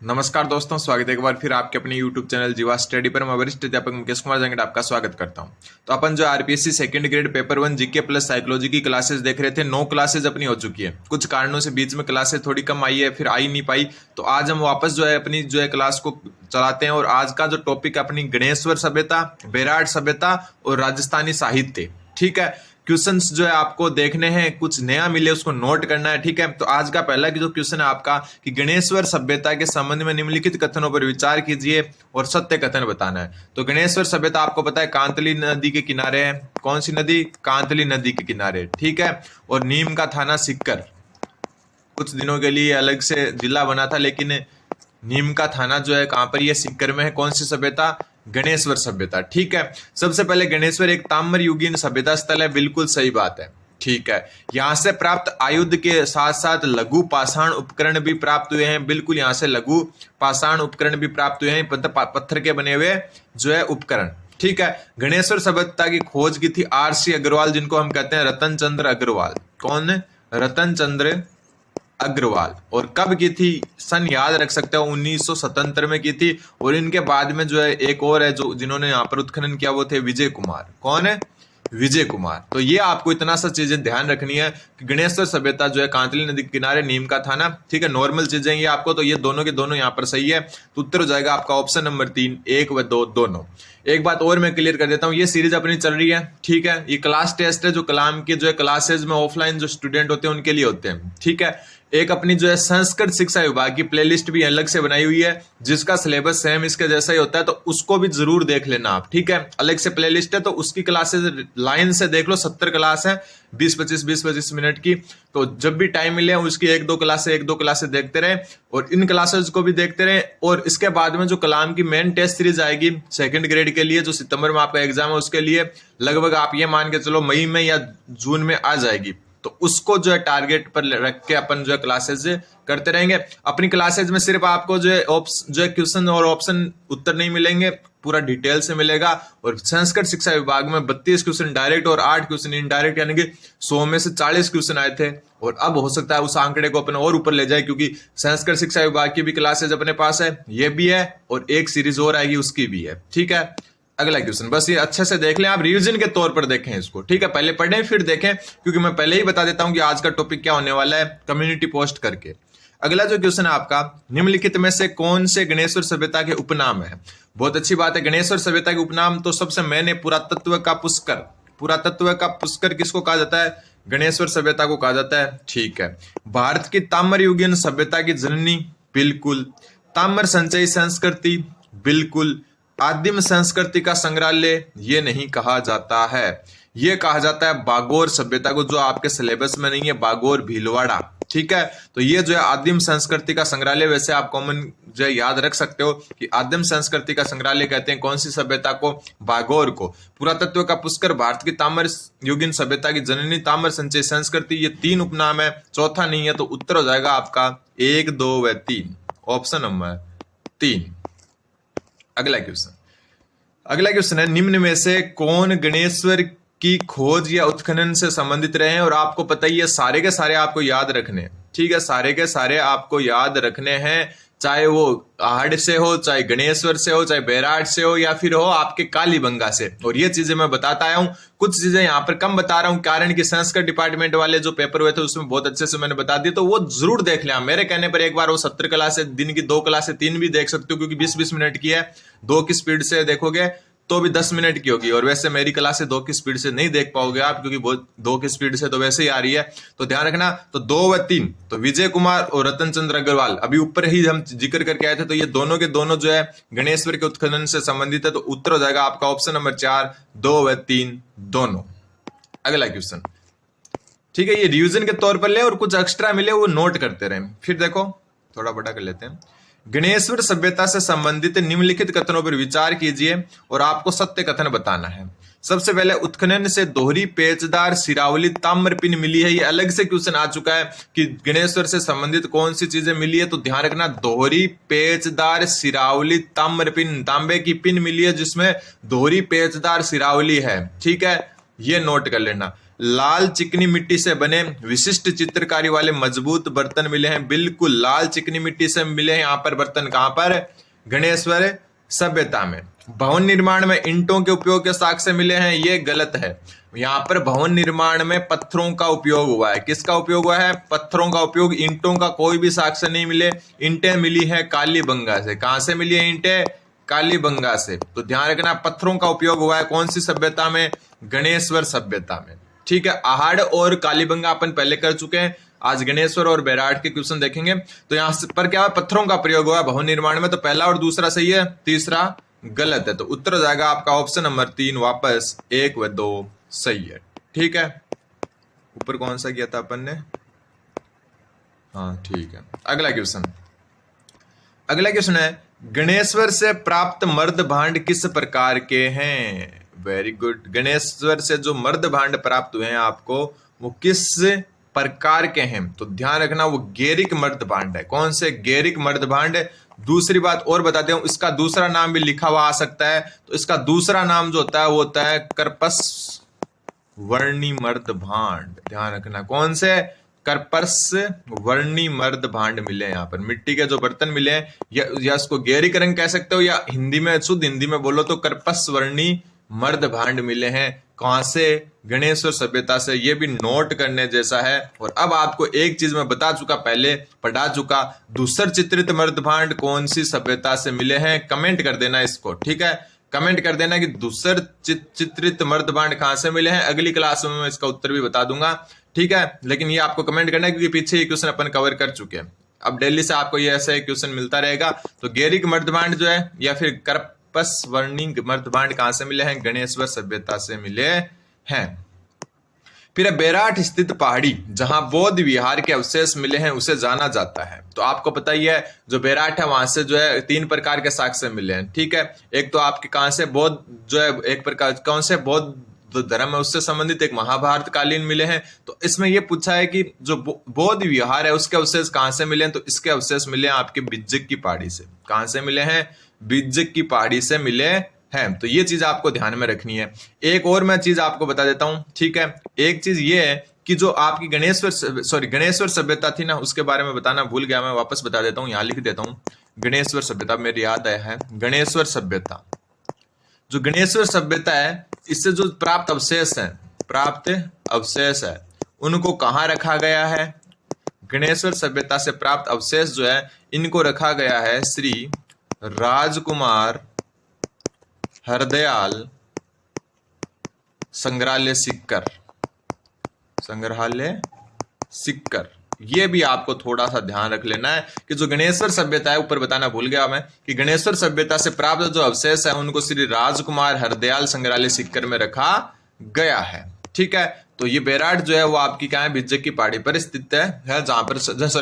नमस्कार दोस्तों, स्वागत है एक बार फिर आपके अपने YouTube चैनल जीवा स्टडी पर। मैं वरिष्ठ अध्यापक मुकेश कुमार जंगड़ आपका स्वागत करता हूं। तो अपन जो RPSC second grade paper 1 GK plus psychology की क्लासेस देख रहे थे, 9 क्लासेस अपनी हो चुकी है। कुछ कारणों से बीच में क्लासेस थोड़ी कम आई है, फिर आई नहीं पाई, तो आज हम वापस जो है अपनी जो है क्लास को चलाते हैं। और आज का जो टॉपिक है अपनी गणेश्वर सभ्यता, बेराट सभ्यता और राजस्थानी साहित्य। ठीक है, क्वेश्चंस जो है आपको देखने हैं, कुछ नया मिले उसको नोट करना है। ठीक है, तो आज का पहला जो क्वेश्चन है आपका कि गणेश्वर सभ्यता के संबंध में निम्नलिखित कथनों पर विचार कीजिए और सत्य कथन बताना है। तो गणेश्वर सभ्यता आपको पता है कांतली नदी के किनारे है। कौन सी नदी? कांतली नदी के किनारे। ठीक है, और नीम का थाना सिक्कर कुछ दिनों के लिए अलग से जिला बना था, लेकिन नीम का थाना जो है कहां पर? ये सिक्कर में है। कौन सी सभ्यता? गणेश्वर सभ्यता। ठीक है, सबसे पहले गणेश्वर एक ताम्र युगीन सभ्यता स्थल है। बिल्कुल सही बात है। ठीक है, यहां से प्राप्त आयुध के साथ साथ लघु पाषाण उपकरण भी प्राप्त हुए हैं। बिल्कुल, यहां से लघु पाषाण उपकरण भी प्राप्त हुए हैं, पत्थर के बने हुए जो है उपकरण। ठीक है, गणेश्वर सभ्यता की खोज की थी आर.सी. अग्रवाल, जिनको हम कहते हैं रतन चंद्र अग्रवाल। कौन? रतन चंद्र अग्रवाल। और कब की थी? सन याद रख सकते हो, 1977 में की थी। और इनके बाद में जो है एक और है जो जिन्होंने यहाँ पर उत्खनन किया, वो थे विजय कुमार। कौन है? विजय कुमार। तो ये आपको इतना सा चीजें ध्यान रखनी है कि गणेश्वर सभ्यता जो है कांतली नदी के किनारे, नीम का थाना। ठीक है, नॉर्मल चीजें ये आपको, तो ये दोनों के दोनों यहाँ पर सही है। तो उत्तर हो जाएगा आपका ऑप्शन नंबर 3, 1 व 2 दोनों। एक बात और मैं क्लियर कर देता हूँ, ये सीरीज अपनी चल रही है। ठीक है, ये क्लास टेस्ट है जो कलाम के जो है क्लासेज में ऑफलाइन जो स्टूडेंट होते हैं उनके लिए होते हैं। ठीक है, एक अपनी जो है संस्कृत शिक्षा विभाग की प्लेलिस्ट भी अलग से बनाई हुई है, जिसका सिलेबस सेम इसके जैसा ही होता है, तो उसको भी जरूर देख लेना आप। ठीक है, अलग से प्लेलिस्ट है, तो उसकी क्लासेस लाइन से देख लो। 70 क्लास है, 20-25 मिनट की। तो जब भी टाइम मिले उसकी एक दो क्लासेस देखते रहे और इन क्लासेस को भी देखते रहे। और इसके बाद में जो कलाम की मेन टेस्ट सीरीज आएगी सेकंड ग्रेड के लिए, जो सितंबर में आपका एग्जाम है, उसके लिए लगभग आप ये मान के चलो मई में या जून में आ जाएगी। तो उसको जो है टारगेट पर रख के अपन जो है क्लासेस करते रहेंगे। अपनी क्लासेस में सिर्फ आपको जो है क्वेश्चन और ऑप्शन उत्तर नहीं मिलेंगे, पूरा डिटेल से मिलेगा। और संस्कृत शिक्षा विभाग में 32 क्वेश्चन डायरेक्ट और 8 क्वेश्चन इनडायरेक्ट, यानी कि 100 में से 40 क्वेश्चन आए थे। और अब हो सकता है उस आंकड़े को अपने और ऊपर ले जाए, क्योंकि संस्कृत शिक्षा विभाग की भी क्लासेज अपने पास है, ये भी है, और एक सीरीज और आएगी उसकी भी है। ठीक है, अगला क्वेश्चन बस ये अच्छे से देख लें, आप रिवीजन के तौर पर देखें इसको। ठीक है, पहले पढ़ें फिर देखें, क्योंकि मैं पहले ही बता देता हूं कि आज का टॉपिक क्या होने वाला है, कम्युनिटी पोस्ट करके। अगला जो क्वेश्चन है आपका, निम्नलिखित में से कौन से गणेश्वर सभ्यता के उपनाम है? बहुत अच्छी बात है। गणेश्वर सभ्यता के उपनाम तो सबसे मैंने पुरातत्व का पुष्कर। पुरातत्व का पुष्कर किसको कहा जाता है? गणेश्वर सभ्यता को कहा जाता है। ठीक है, भारत की ताम्र युगीन सभ्यता की जननी? बिल्कुल। ताम्र संचयी संस्कृति? बिल्कुल। आदिम संस्कृति का संग्रहालय? ये नहीं कहा जाता है, ये कहा जाता है बागोर सभ्यता को, जो आपके सिलेबस में नहीं है, बागोर भीलवाड़ा। ठीक है, तो ये जो है आदिम संस्कृति का संग्रहालय। वैसे आप कॉमन जो है याद रख सकते हो कि आदिम संस्कृति का संग्रहालय कहते हैं कौन सी सभ्यता को? बागोर को। पुरातत्व का पुष्कर भारत की ताम्र युगीन सभ्यता की जननी, ताम्र संचय संस्कृति, ये 3 उपनाम है, चौथा नहीं है। तो उत्तर हो जाएगा आपका 1, 2 व 3, ऑप्शन नंबर 3। अगला क्वेश्चन है, निम्न में से कौन गणेश्वर की खोज या उत्खनन से संबंधित रहे हैं? और आपको पता ही है, सारे के सारे आपको याद रखने हैं। ठीक है, सारे के सारे आपको याद रखने हैं, चाहे वो आहड़ से हो, चाहे गणेश्वर से हो, चाहे बेराट से हो, या फिर हो आपके कालीबंगा से। और ये चीजें मैं बताता आया हूं, कुछ चीजें यहाँ पर कम बता रहा हूं, कारण कि संस्कृत डिपार्टमेंट वाले जो पेपर हुए थे उसमें बहुत अच्छे से मैंने बता दिया, तो वो जरूर देख लें। मेरे कहने पर एक बार वो 70 क्लासेस, दिन की 2 क्लासेस 3 भी देख सकते हो, क्योंकि 20-20 मिनट की है। 2 की स्पीड से देखोगे तो भी 10 मिनट की होगी। और वैसे मेरी क्लास 2 की स्पीड से नहीं देख पाओगे आप, क्योंकि बहुत 2 की स्पीड से तो वैसे ही आ रही है। तो ध्यान रखना। तो 2 व 3 तो विजय कुमार और रतन चंद्र अग्रवाल, अभी ऊपर ही हम जिक्र करके आए थे, तो ये दोनों के दोनों जो है गणेश्वर के उत्खनन से संबंधित है। तो उत्तर हो जाएगा आपका ऑप्शन नंबर 4, 2 व 3 दोनों। अगला क्वेश्चन, ठीक है, ये रिवीजन के तौर पर ले और कुछ एक्स्ट्रा मिले वो नोट करते रहे। फिर देखो, थोड़ा बड़ा कर लेते हैं। गणेश्वर सभ्यता से संबंधित निम्नलिखित कथनों पर विचार कीजिए और आपको सत्य कथन बताना है। सबसे पहले, उत्खनन से दोहरी पेचदार सिरावली ताम्र पिन मिली है। ये अलग से क्वेश्चन आ चुका है कि गणेश्वर से संबंधित कौन सी चीजें मिली है। तो ध्यान रखना, दोहरी पेचदार सिरावली ताम्र पिन, तांबे की पिन मिली है जिसमें दोहरी पेचदार सिरावली है। ठीक है, ये नोट कर लेना। लाल चिकनी मिट्टी से बने विशिष्ट चित्रकारी वाले मजबूत बर्तन मिले हैं। बिल्कुल लाल चिकनी मिट्टी से मिले हैं यहाँ पर बर्तन। कहाँ पर? गणेश्वर सभ्यता में। भवन निर्माण में ईंटों के उपयोग के साक्ष्य मिले हैं, ये गलत है। यहाँ पर भवन निर्माण में पत्थरों का उपयोग हुआ है। किसका उपयोग हुआ है? पत्थरों का उपयोग। ईंटों का कोई भी साक्ष्य नहीं मिले। ईंटें मिली है कालीबंगा से। कहां से मिली है ईंटें? कालीबंगा से। तो ध्यान रखना पत्थरों का उपयोग हुआ है कौन सी सभ्यता में? गणेश्वर सभ्यता में। ठीक है, आहड़ और कालीबंगा अपन पहले कर चुके हैं। आज गणेश्वर और बैराट के क्वेश्चन देखेंगे। तो यहां पर क्या है? पत्थरों का प्रयोग हुआ भवन निर्माण में। तो पहला और दूसरा सही है, तीसरा गलत है। तो उत्तर हो जाएगा आपका ऑप्शन नंबर 3 वापस 1 व 2 सही है। ठीक है, ऊपर कौन सा किया था अपन ने? हाँ ठीक है। अगला क्वेश्चन है गणेश्वर से प्राप्त मर्द भांड किस प्रकार के हैं? Very good. गणेश्वर से जो मर्द भांड प्राप्त हुए हैं आपको वो किस प्रकार के हैं? तो ध्यान रखना वो गेरिक मर्द भांड है। कौन से? गेरिक मर्द भांड। दूसरी बात और बताते हूं, इसका दूसरा नाम भी लिखा हुआ आ सकता है। तो इसका दूसरा नाम जो होता है वो होता है करपस वर्णी मर्द भांड। ध्यान रखना कौन से? करपस वर्णी मर्द भांड मिले यहाँ पर। मिट्टी के जो बर्तन मिले हैं या इसको गेरिक रंग कह सकते हो, या हिंदी में शुद्ध हिंदी में बोलो तो करपस वर्णी मर्द भांड मिले हैं। कहां से? गणेश्वर सभ्यता से। ये भी नोट करने जैसा है। और अब आपको एक चीज मैं बता चुका, पहले पढ़ा चुका, दूसर चित्रित मर्द भांड कौन सी सभ्यता से मिले हैं? कमेंट कर देना इसको। ठीक है, कमेंट कर देना कि दूसर चित्रित मर्द भांड कहां से मिले हैं। अगली क्लास में मैं इसका उत्तर भी बता दूंगा। ठीक है, लेकिन ये आपको कमेंट करना है क्योंकि पीछे ये क्वेश्चन अपन कवर कर चुके हैं। अब डेली से आपको ये ऐसा एक क्वेश्चन मिलता रहेगा। तो गेरिक मर्द भांड जो है या फिर करपस वर्णी मर्द भांड कहां से मिले हैं? गणेश्वर सभ्यता से मिले हैं। फिर बैराठ स्थित पहाड़ी जहां बौद्ध विहार के अवशेष मिले हैं उसे जाना जाता है। तो आपको पता ही है जो बैराठ है वहां से जो है 3 प्रकार के साक्ष्य मिले हैं। ठीक है, एक तो आपके कहां से बौद्ध जो है एक प्रकार कौन से बौद्ध धर्म है उससे संबंधित एक महाभारत कालीन मिले हैं। तो इसमें यह पूछा है कि जो बौद्ध विहार है उसके अवशेष कहां से मिले हैं? तो इसके अवशेष मिले हैं आपके बिज्जक की पहाड़ी से। कहां से मिले हैं? बिज्जक की पहाड़ी से मिले हैं। तो ये चीज आपको ध्यान में रखनी है। एक और मैं चीज आपको बता देता हूं। ठीक है, एक चीज ये है कि जो आपकी गणेश्वर सभ्यता थी ना, उसके बारे में बताना भूल गया, मैं वापस बता देता हूं, यहां लिख देता हूं। गणेश्वर सभ्यता मेरी याद आया है। गणेश्वर सभ्यता, जो गणेश्वर सभ्यता है इससे जो प्राप्त अवशेष है उनको कहां रखा गया है? गणेश्वर सभ्यता से प्राप्त अवशेष जो है इनको रखा गया है श्री राजकुमार हरदयाल संग्रहालय सिक्कर। ये भी आपको थोड़ा सा ध्यान रख लेना है कि जो गणेश्वर सभ्यता है, ऊपर बताना भूल गया मैं, कि गणेश्वर सभ्यता से प्राप्त जो अवशेष है उनको श्री राजकुमार हरदयाल संग्रहालय सिक्कर में रखा गया है। ठीक है, तो ये बैराठ जो है वो आपकी क्या है? बिज्जक की पहाड़ी पर स्थित है जहां पर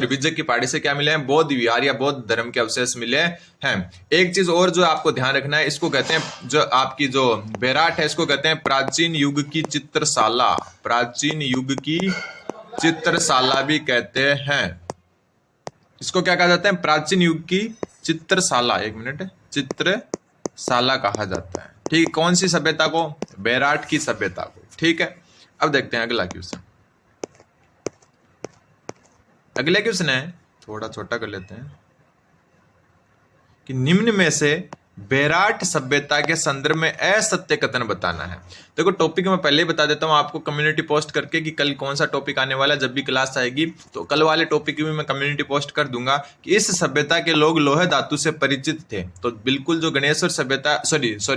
बिज्जक की पहाड़ी से क्या मिले हैं? बौद्ध विहार या बौद्ध धर्म के अवशेष मिले हैं। एक चीज और जो आपको ध्यान रखना है, इसको कहते हैं जो आपकी जो बैराठ है इसको कहते हैं प्राचीन युग की चित्रशाला। प्राचीन युग की चित्रशाला भी कहते हैं। इसको क्या कहा जाता है? प्राचीन युग की चित्रशाला। एक मिनट, चित्रशाला कहा जाता है। ठीक, कौन सी सभ्यता को? बैराठ की सभ्यता को। ठीक है, अब देखते हैं अगला क्वेश्चन। अगला क्वेश्चन है, थोड़ा छोटा कर लेते हैं, कि निम्न में से बैराठ सभ्यता के संदर्भ में असत्य कथन बताना है। देखो टॉपिक मैं पहले ही बता देता हूं आपको कम्युनिटी पोस्ट करके कि कल कौन सा टॉपिक आने वाला है। जब भी क्लास आएगी तो कल वाले टॉपिक की भी मैं कम्युनिटी पोस्ट कर दूंगा कि इस सभ्यता के लोग लोहे धातु से परिचित थे। तो बिल्कुल जो गणेश्वर सभ्यता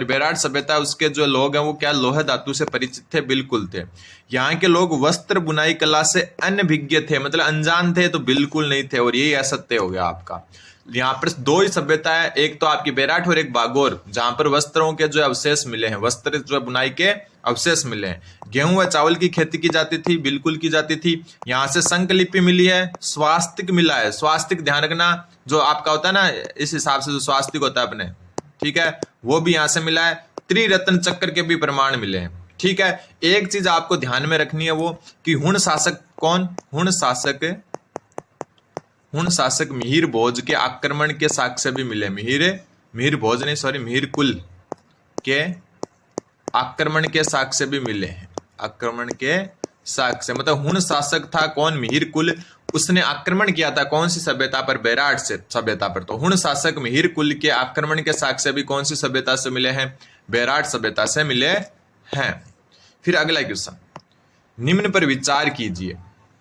बैराठ सभ्यता उसके जो लोग हैं वो क्या लोहे धातु से परिचित थे? बिल्कुल थे। यहाँ के लोग वस्त्र बुनाई कला से अनभिज्ञ थे, मतलब अनजान थे? तो बिल्कुल नहीं थे, और यही असत्य हो गया आपका। यहाँ पर 2 ही सभ्यता है, एक तो आपकी बैराठ और एक बागोर, जहां पर वस्त्रों के जो अवशेष मिले हैं, वस्त्र जो बुनाई के अवशेष मिले हैं। गेहूं व चावल की खेती की जाती थी, बिल्कुल की जाती थी। यहाँ से संकलिपि मिली है, स्वास्तिक मिला है। स्वास्तिक ध्यान रखना, जो आपका होता है ना, इस हिसाब से जो स्वास्तिक होता है अपने, ठीक है, वो भी यहाँ से मिला है। त्रिरत्न चक्र के भी प्रमाण मिले हैं। ठीक है, एक चीज आपको ध्यान में रखनी है वो कि हुण शासक कौन? हुण शासक मिहिर भोज के आक्रमण के साक्ष्य भी मिले। मिहिर कुल के आक्रमण के साक्ष्य भी मिले हैं। आक्रमण के शाक से, मतलब हुण शासक था कौन, मिहिर कुल, उसने आक्रमण किया था कौन सी सभ्यता पर, बेराट से सभ्यता पर। तो हुण शासक मिहिर कुल के आक्रमण के साक्ष्य भी कौन सी सभ्यता से मिले हैं, बेराट सभ्यता से मिले हैं। फिर अगला क्वेश्चन, निम्न पर विचार कीजिए,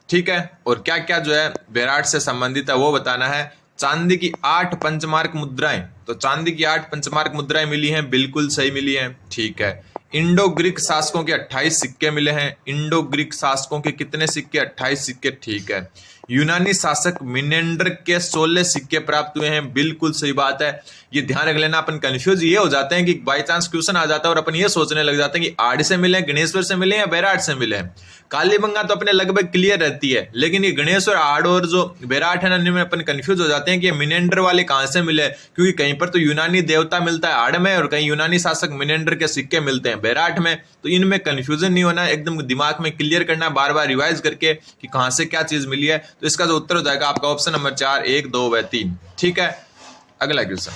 ठीक है, और क्या क्या जो है बेराट से संबंधित है वो बताना है। चांदी की 8 पंचमार्क मुद्राएं, तो चांदी की 8 पंचमार्क मुद्राएं मिली हैं, बिल्कुल सही मिली हैं, ठीक है। इंडो ग्रीक शासकों के 28 सिक्के मिले हैं, इंडो ग्रीक शासकों के कितने सिक्के, 28 सिक्के, ठीक है। यूनानी शासक मिनेंडर के 16 सिक्के प्राप्त हुए हैं, बिल्कुल सही बात है। ये ध्यान रख लेना, अपन कंफ्यूज ये हो जाते हैं कि बाई चांस क्वेश्चन आ जाता है और अपन ये सोचने लग जाते हैं कि आड़ से मिले, गणेश्वर से मिले या बेराट से मिले हैं। कालीबंगा तो अपने लगभग क्लियर रहती है, लेकिन ये गणेश्वर, आड़ और जो बेराट है ना, इनमें अपन कंफ्यूज हो जाते हैं कि ये मिनेंडर वाले कहां से मिले, क्योंकि कहीं पर तो यूनानी देवता मिलता है आड़ में और कहीं यूनानी शासक मिनेंडर के सिक्के मिलते हैं बेराट में। तो इनमें कंफ्यूजन नहीं होना, एकदम दिमाग में क्लियर करना, बार बार रिवाइज करके कि कहां से क्या चीज मिली है। तो इसका जो उत्तर हो जाएगा आपका ऑप्शन नंबर 4, 1, 2 व 3, ठीक है। अगला क्वेश्चन,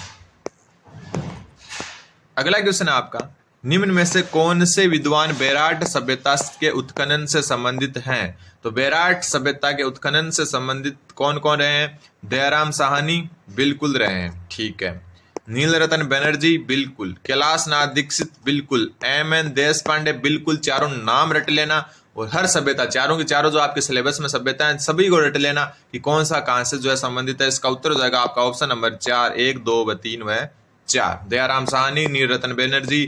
अगला क्वेश्चन है आपका, निम्न में से कौन से विद्वान बेराट सभ्यता के उत्खनन से संबंधित हैं। तो बेराट सभ्यता के उत्खनन से संबंधित कौन कौन रहे हैं, दयाराम साहनी, बिल्कुल रहे हैं, ठीक है। नीलरतन बनर्जी, बिल्कुल। कैलाश नाथ दीक्षित, बिल्कुल। एम.एन. देश पांडे, बिल्कुल। चारों नाम रट लेना, और हर सभ्यता, चारों की चारों जो आपके सिलेबस में सभ्यता है सभी को रट लेना कि कौन सा कहां से जो है संबंधित है। इसका उत्तर हो जाएगा आपका ऑप्शन नंबर 4, 1, 2 व 3 व 4। दयाराम साहनी, नीलरतन बनर्जी,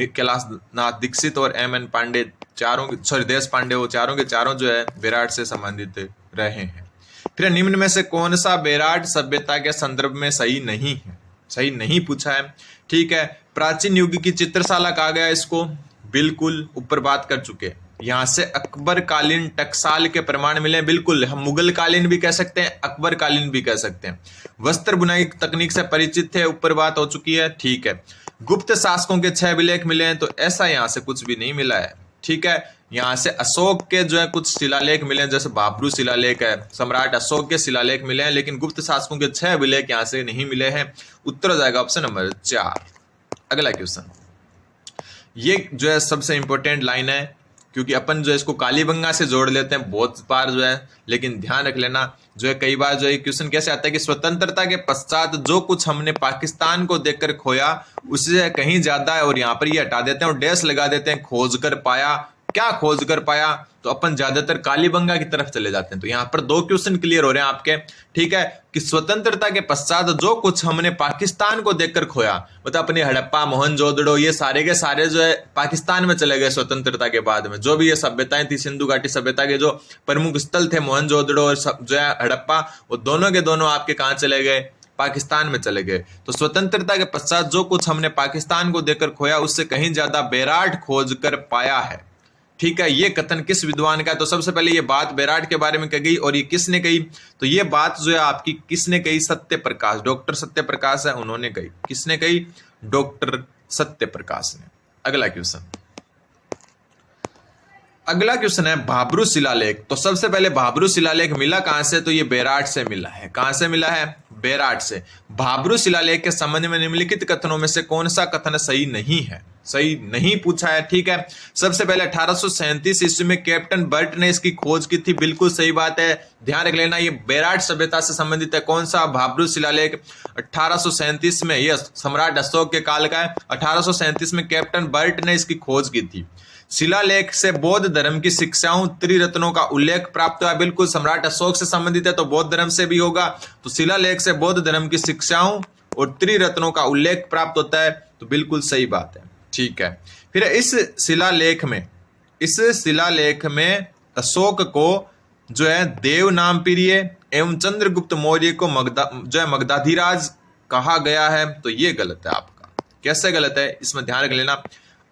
कैलाश नाथ दीक्षित और एम.एन. पांडे, चारों, सॉरी देश पांडे, वो चारों के चारों जो है बेराट से संबंधित रहे हैं। फिर निम्न में से कौन सा बेराट सभ्यता के संदर्भ में सही नहीं है, सही नहीं पूछा है, ठीक है। प्राचीन युग की चित्रशाला कहा गया इसको, बिल्कुल, ऊपर बात कर चुके। यहां से अकबर कालीन टकसाल के प्रमाण मिले, बिल्कुल। हम मुगल कालीन भी कह सकते हैं, अकबर कालीन भी कह सकते हैं। वस्त्र बुनाई तकनीक से परिचित थे, ऊपर बात हो चुकी है, ठीक है। गुप्त शासकों के 6 अभिलेख मिले हैं, तो ऐसा यहां से कुछ भी नहीं मिला है, ठीक है। यहां से अशोक के जो है कुछ शिलालेख मिले हैं, जैसे बाबरू शिलालेख है, सम्राट अशोक के शिलालेख मिले हैं, लेकिन गुप्त शासकों के 6 अभिलेख यहां से नहीं मिले हैं। उत्तर हो जाएगा ऑप्शन नंबर 4। अगला क्वेश्चन, ये जो है सबसे इंपॉर्टेंट लाइन है, क्योंकि अपन जो है इसको कालीबंगा से जोड़ लेते हैं बहुत बार जो है, लेकिन ध्यान रख लेना जो है कई बार जो है क्वेश्चन कैसे आता है कि स्वतंत्रता के पश्चात जो कुछ हमने पाकिस्तान को देखकर खोया उससे कहीं ज्यादा है, और यहाँ पर ये हटा देते हैं और डैश लगा देते हैं, खोज कर पाया। क्या खोज कर पाया, तो अपन ज्यादातर कालीबंगा की तरफ चले जाते हैं। तो यहाँ पर 2 क्वेश्चन क्लियर हो रहे हैं आपके, ठीक है, कि स्वतंत्रता के पश्चात जो कुछ हमने पाकिस्तान को देखकर खोया, मतलब अपने हड़प्पा, मोहनजोदड़ो, ये सारे के सारे जो है पाकिस्तान में चले गए स्वतंत्रता के बाद में। जो भी ये सभ्यताएं थी, सिंधु घाटी सभ्यता के जो प्रमुख स्थल थे, मोहनजोदड़ो और जो है हड़प्पा, वो दोनों के दोनों आपके कहाँ चले गए, पाकिस्तान में चले गए। तो स्वतंत्रता के पश्चात जो कुछ हमने पाकिस्तान को देखकर खोया उससे कहीं ज्यादा बेराट खोज कर पाया है, ठीक है। ये कथन किस विद्वान का है, तो सबसे पहले ये बात बेराट के बारे में कही गई, और ये किसने कही, तो ये बात जो है आपकी किसने कही, सत्य प्रकाश, डॉक्टर सत्य प्रकाश है, उन्होंने कही। किसने कही, डॉक्टर सत्य प्रकाश ने। अगला क्वेश्चन, अगला क्वेश्चन है भाब्रू शिलालेख। तो सबसे पहले भाब्रू शिलालेख मिला कहां से, तो ये बेराट से मिला है। कहां से मिला है, बेराट से। भाब्रू शिलालेख के संबंध में निम्नलिखित कथनों में से कौन सा कथन सही नहीं है, सही नहीं पूछा है, ठीक है। सबसे पहले 1837 ईस्वी में कैप्टन बर्ट ने इसकी खोज की थी, बिल्कुल सही बात है। ध्यान रख लेना, ये बेराट सभ्यता से संबंधित है। कौन सा, भाब्रू शिलालेख 1837 में, यह सम्राट अशोक के काल का है। 1837 में कैप्टन बर्ट ने इसकी खोज की थी। शिलालेख से बौद्ध धर्म की शिक्षाओं, त्रिरत्नों का उल्लेख प्राप्त हुआ, बिल्कुल। सम्राट अशोक से संबंधित है तो बौद्ध धर्म से भी होगा। तो शिलालेख से बौद्ध धर्म की शिक्षाओं और त्रिरत्नों का उल्लेख प्राप्त होता है, तो बिल्कुल सही बात है, ठीक है। फिर इस शिलालेख में अशोक को जो है देव नाम प्रिय एवं चंद्रगुप्त मौर्य को जो है मगधाधिराज कहा गया है, तो ये गलत है आपका। कैसे गलत है, इसमें ध्यान रख लेना।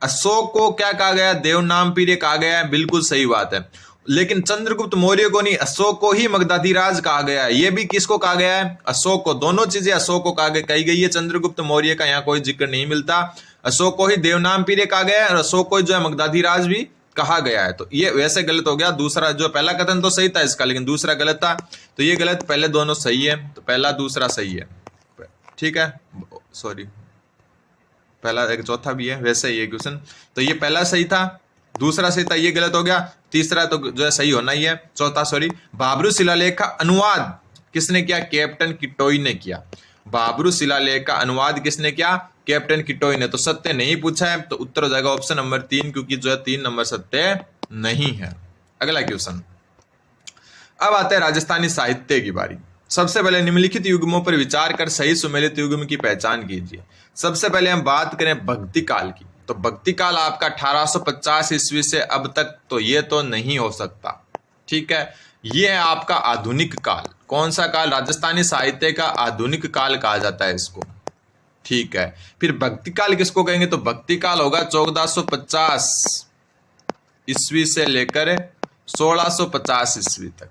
अशोक को क्या कहा गया, देव नाम प्रिय कहा गया है, बिल्कुल सही बात है। लेकिन चंद्रगुप्त मौर्य को नहीं, अशोक को ही मगधाधिराज कहा गया है। ये भी किसको कहा गया है, अशोक को। दोनों चीजें अशोक को कही गई है, चंद्रगुप्त मौर्य का यहाँ कोई जिक्र नहीं मिलता। अशोक को ही देवनाम प्रिय कहा गया है और अशोक को जो है मगधाधिराज भी कहा गया है। तो ये वैसे गलत हो गया। दूसरा जो पहला कथन तो सही था इसका, लेकिन दूसरा गलत था, तो ये गलत। पहले दोनों सही है, तो पहला दूसरा सही है, ठीक है। सॉरी, पहला एक चौथा भी है, वैसे ये क्वेश्चन, तो ये पहला सही था, दूसरा सही था, ये गलत हो गया। तीसरा तो जो है सही होना ही है, चौथा सॉरी। बाबरू शिलालेख का अनुवाद किसने किया? कैप्टन किटोई ने किया। बाबरू शिलालेख का अनुवाद किसने किया? कैप्टन किटोई ने। तो सत्य नहीं पूछा है, तो उत्तर हो जाएगा ऑप्शन नंबर 3, क्योंकि जो है 3 नंबर सत्य नहीं है। अगला क्वेश्चन, अब आते हैं राजस्थानी साहित्य की बारी। सबसे पहले निम्नलिखित युग्मों पर विचार कर सही सुमेलित युग्म की पहचान कीजिए। सबसे पहले हम बात करें भक्ति काल की, तो भक्ति काल आपका 1850 ईस्वी से अब तक, तो ये तो नहीं हो सकता। ठीक है, ये है आपका आधुनिक काल। कौन सा काल? राजस्थानी साहित्य का आधुनिक काल कहा जाता है इसको। ठीक है, फिर भक्ति काल किसको कहेंगे? तो भक्ति काल होगा 1450 ईस्वी से लेकर 1650 ईस्वी तक।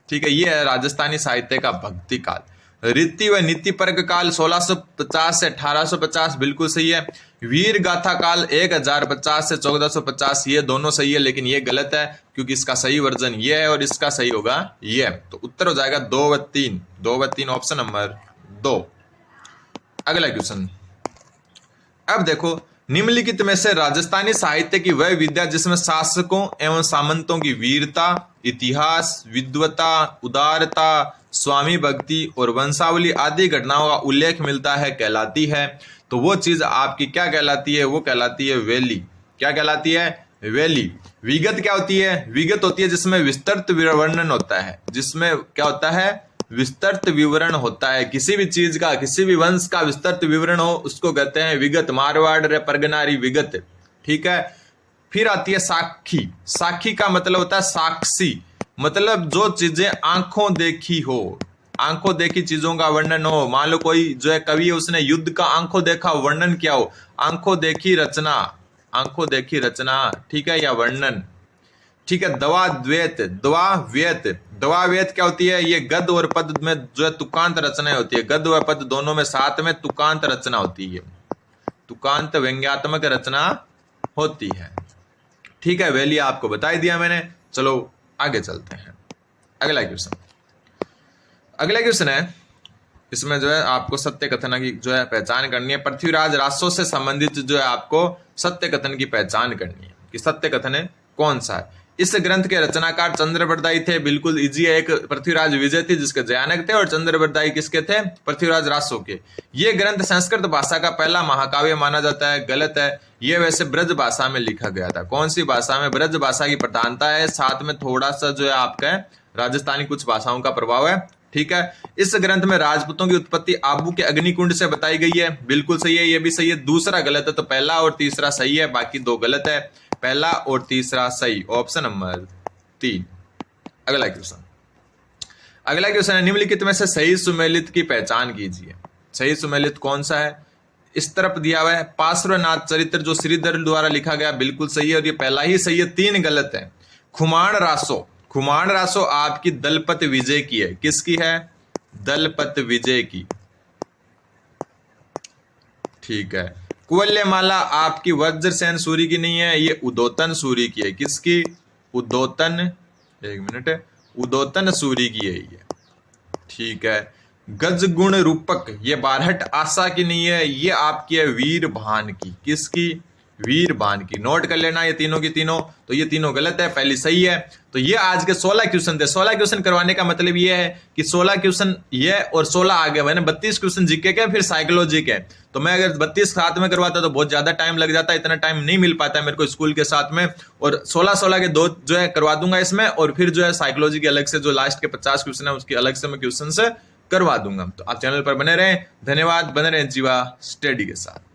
ठीक है, ये है राजस्थानी साहित्य का भक्ति काल। रीति व नीति पर्क काल 1650 से 1850 बिल्कुल सही है। वीर गाथा काल 1050 से 1450, ये दोनों सही है, लेकिन ये गलत है, क्योंकि इसका सही वर्जन ये है और इसका सही होगा ये। तो उत्तर हो जाएगा 2 व 3, 2 व 3 ऑप्शन नंबर 2। अगला क्वेश्चन, अब देखो, निम्नलिखित में से राजस्थानी साहित्य की वह विद्या जिसमें शासकों एवं सामंतों की वीरता, इतिहास, विद्वता, उदारता, स्वामी भक्ति और वंशावली आदि घटनाओं का उल्लेख मिलता है, कहलाती है। तो वो चीज आपकी क्या कहलाती है? वो कहलाती है वैली। क्या कहलाती है? वैली। विगत क्या होती है? विगत होती है जिसमें विस्तृत वर्णन होता है। जिसमें क्या होता है? विस्तृत विवरण होता है। किसी भी चीज का, किसी भी वंश का विस्तृत विवरण हो, उसको कहते हैं विगत। मारवाड़ रे परगनारी विगत। ठीक है, फिर आती है साखी। साखी का मतलब होता है साक्षी, मतलब जो चीजें आंखों देखी हो, आंखों देखी चीजों का वर्णन हो। मान लो कोई जो है कवि है, उसने युद्ध का आंखों देखा वर्णन किया हो, आंखों देखी रचना, आंखों देखी रचना, ठीक है, या वर्णन। ठीक है, दवा द्वैत, दवा व्यत, दवा व्यत क्या होती है? ये गद्य और पद में जो है तुकांत रचनाएं होती है। गद्य और पद दोनों में साथ में तुकांत रचना होती है, तुकांत व्यंग्यात्मक रचना होती है। ठीक है, वैली आपको बता ही दिया मैंने। चलो आगे चलते हैं। अगला क्वेश्चन, अगला क्वेश्चन है, इसमें जो है आपको सत्य कथन की जो है पहचान करनी है। पृथ्वीराज रासो से संबंधित जो है आपको सत्य कथन की पहचान करनी है कि सत्य कथन है कौन सा है। इस ग्रंथ के रचनाकार चंद्रबरदाई थे, बिल्कुल इजी है। एक पृथ्वीराज विजय थे जिसके जयानक थे, और चंद्रबरदाई किसके थे? पृथ्वीराज रासो के। ये ग्रंथ संस्कृत भाषा का पहला महाकाव्य माना जाता है, गलत है। ये वैसे ब्रज भाषा में लिखा गया था। कौन सी भाषा में? ब्रज भाषा की प्रधानता है, साथ में थोड़ा सा जो है आपका राजस्थानी कुछ भाषाओं का प्रभाव है। ठीक है, इस ग्रंथ में राजपूतों की उत्पत्ति आबू के अग्निकुंड से बताई गई है, बिल्कुल सही है, ये भी सही है। दूसरा गलत है, तो पहला और तीसरा सही है, बाकी दो गलत है। पहला और तीसरा सही, ऑप्शन नंबर 3। अगला क्वेश्चन, अगला क्वेश्चन है, निम्नलिखित में से सही सुमेलित की पहचान कीजिए। सही सुमेलित कौन सा है? इस तरफ दिया हुआ है पार्श्वनाथ चरित्र, जो श्रीधर द्वारा लिखा गया, बिल्कुल सही है, और ये पहला ही सही है, 3 गलत है। खुमाण रासो, खुमाण रासो आपकी दलपत विजय की है। किसकी है? दलपत विजय की। ठीक है, कुवल्यमाला आपकी वज्रसेन सूरी की नहीं है, ये उदोतन सूरी की है। किसकी? उदोतन, एक मिनट, उदोतन सूरी की है ये। ठीक है, गजगुण रूपक, ये बारहट आशा की नहीं है, ये आपकी है वीर भान की। किसकी? वीर भान की। नोट कर लेना ये तीनों की तीनों। तो ये तीनों गलत है, पहली सही है। तो ये आज के 16 क्वेश्चन थे। 16 क्वेश्चन करवाने का मतलब ये है कि 16 क्वेश्चन ये और 16 आगे, मैंने 32 क्वेश्चन जीके के, फिर साइकोलॉजी के। तो मैं अगर 32 साथ में करवाता तो बहुत ज्यादा टाइम लग जाता, इतना टाइम नहीं मिल पाता है मेरे को स्कूल के साथ में। और 16 के 2 जो है करवा दूंगा इसमें, और फिर जो है साइकोलॉजी के अलग से जो लास्ट के 50 क्वेश्चन है उसकी अलग से मैं क्वेश्चन से करवा दूंगा। तो आप चैनल पर बने रहें। धन्यवाद, बने रहें जीवा स्टडी के साथ।